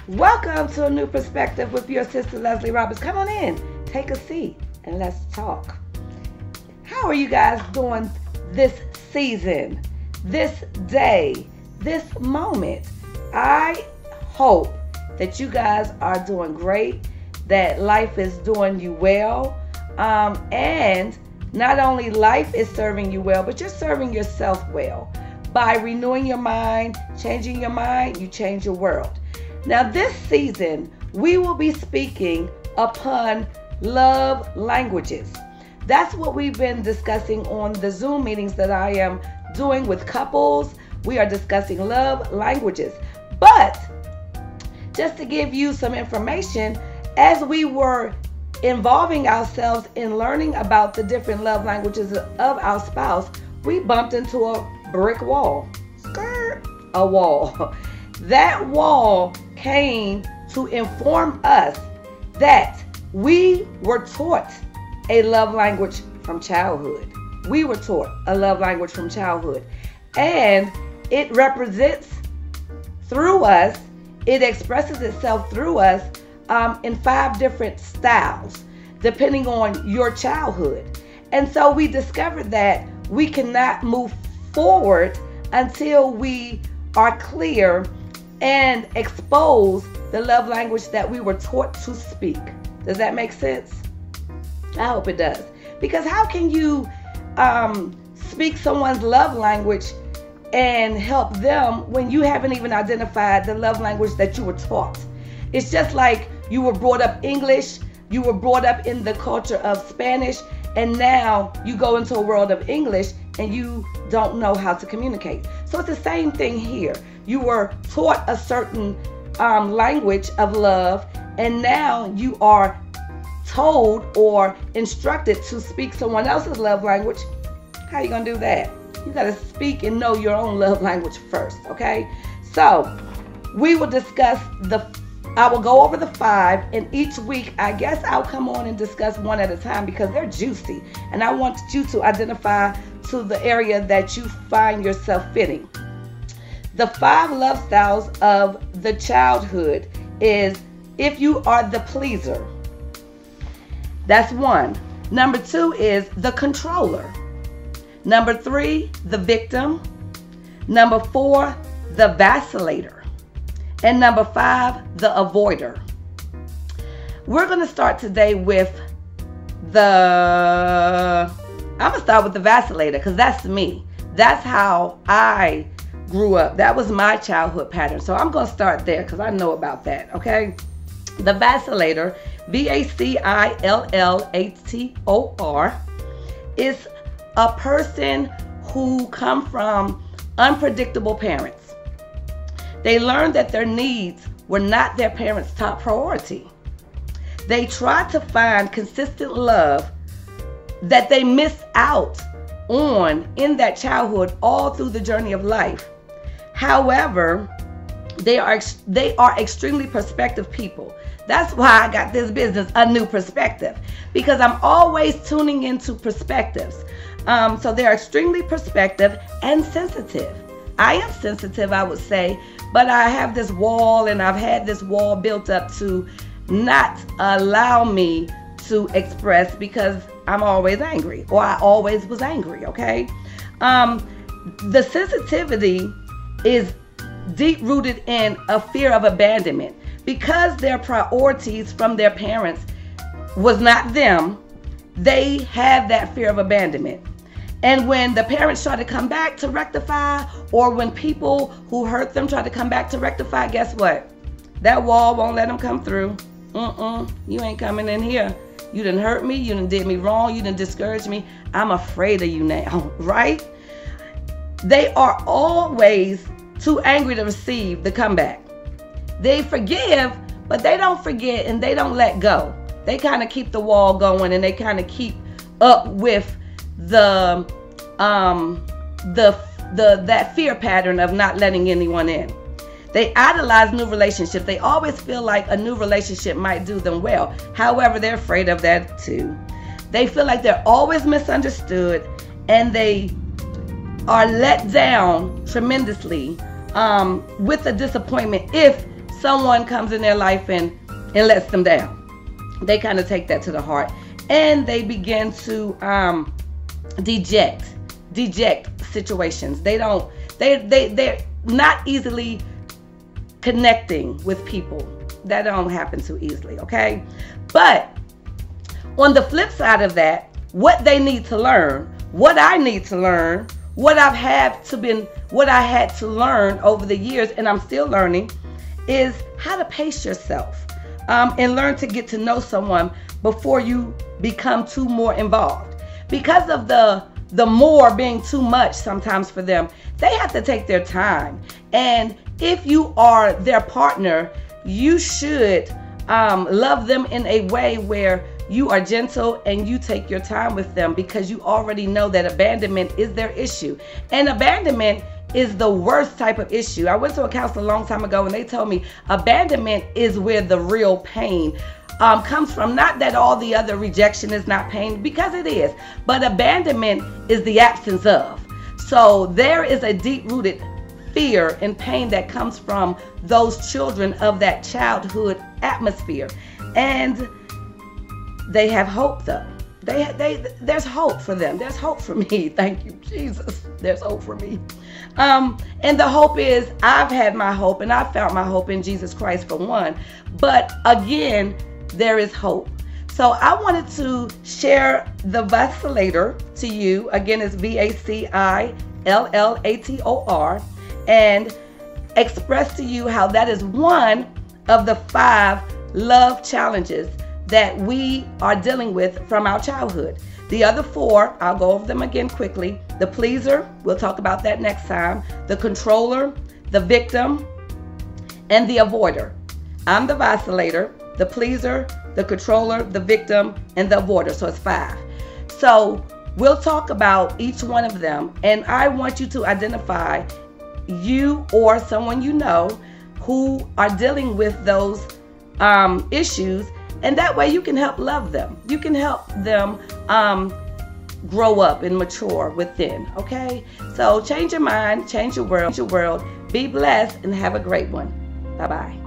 Welcome to A New Perspective with your sister Leslie Roberts. Come on in, take a seat, and let's talk. How are you guys doing this season, this day, this moment? I hope that you guys are doing great, that life is doing you well, and not only life is serving you well, but you're serving yourself well. By renewing your mind, changing your mind, you change your world. Now this season, we will be speaking upon love languages. That's what we've been discussing on the Zoom meetings that I am doing with couples. We are discussing love languages. But just to give you some information, as we were involving ourselves in learning about the different love languages of our spouse, we bumped into a brick wall. A wall. That wall came to inform us that we were taught a love language from childhood. We were taught a love language from childhood. And it represents through us, it expresses itself through us in 5 different styles, depending on your childhood. And so we discovered that we cannot move forward until we are clear and expose the love language that we were taught to speak. Does that make sense? I hope it does. Because how can you speak someone's love language and help them when you haven't even identified the love language that you were taught? It's just like you were brought up English, you were brought up in the culture of Spanish, and now you go into a world of English and you don't know how to communicate. So it's the same thing here. You were taught a certain language of love, and now you are told or instructed to speak someone else's love language. How you gonna do that? You gotta speak and know your own love language first, okay? So we will discuss I will go over the 5, and each week I guess I'll come on and discuss one at a time because they're juicy, and I want you to identify to the area that you find yourself fitting. The 5 love styles of the childhood is if you are the pleaser. That's 1. Number 2 is the controller. Number 3, the victim. Number 4, the vacillator. And number 5, the avoider. We're going to start today with I'm going to start with the vacillator because that's me. That's how I grew up. That was my childhood pattern. So I'm going to start there because I know about that, okay? The vacillator, V-A-C-I-L-L-A-T-O-R, is a person who come from unpredictable parents. They learned that their needs were not their parents' top priority. They tried to find consistent love that they missed out on in that childhood all through the journey of life. However, they are extremely perspective people. That's why I got this business, A New Perspective, because I'm always tuning into perspectives. So they're extremely perspective and sensitive. I am sensitive, I would say, but I have this wall, and I've had this wall built up to not allow me to express because I'm always angry, or I always was angry, okay? The sensitivity is deep-rooted in a fear of abandonment. Because their priorities from their parents was not them, they have that fear of abandonment. And when the parents try to come back to rectify, or when people who hurt them try to come back to rectify, guess what? That wall won't let them come through. You ain't coming in here. You done hurt me. You done did me wrong. You done discouraged me. I'm afraid of you now, right? They are always too angry to receive the comeback. They forgive, but they don't forget and they don't let go. They kind of keep the wall going, and they kind of keep up with that fear pattern of not letting anyone in. They idolize new relationships. They always feel like a new relationship might do them well. However, they're afraid of that too. They feel like they're always misunderstood, and they are let down tremendously with a disappointment if someone comes in their life and lets them down. They kind of take that to the heart, and they begin to deject situations. They're not easily connecting with people. That don't happen too easily, okay? But on the flip side of that, what they need to learn, what I need to learn, what I had to learn over the years, and I'm still learning, is how to pace yourself and learn to get to know someone before you become too more involved. Because of the more being too much sometimes for them, they have to take their time. And if you are their partner, you should love them in a way where you are gentle and you take your time with them, because you already know that abandonment is their issue. And abandonment is the worst type of issue. I went to a counselor a long time ago and they told me abandonment is where the real pain comes from. Not that all the other rejection is not pain, because it is, but abandonment is the absence of. So there is a deep-rooted fear and pain that comes from those children of that childhood atmosphere. And they have hope though. There's hope for them. There's hope for me. Thank you, Jesus. There's hope for me. And the hope is, I've had my hope and I found my hope in Jesus Christ for one. But again, there is hope. So I wanted to share the Vacillator to you. Again, it's VACILLATOR, and express to you how that is one of the 5 love challenges that we are dealing with from our childhood. The other 4, I'll go over them again quickly. The pleaser, we'll talk about that next time. The controller, the victim, and the avoider. I'm the vacillator, the pleaser, the controller, the victim, and the avoider. So it's 5. So we'll talk about each one of them, and I want you to identify you or someone you know who are dealing with those issues, and that way you can help love them. You can help them grow up and mature within, okay? So change your mind, change your world. Be blessed and have a great one. Bye-bye.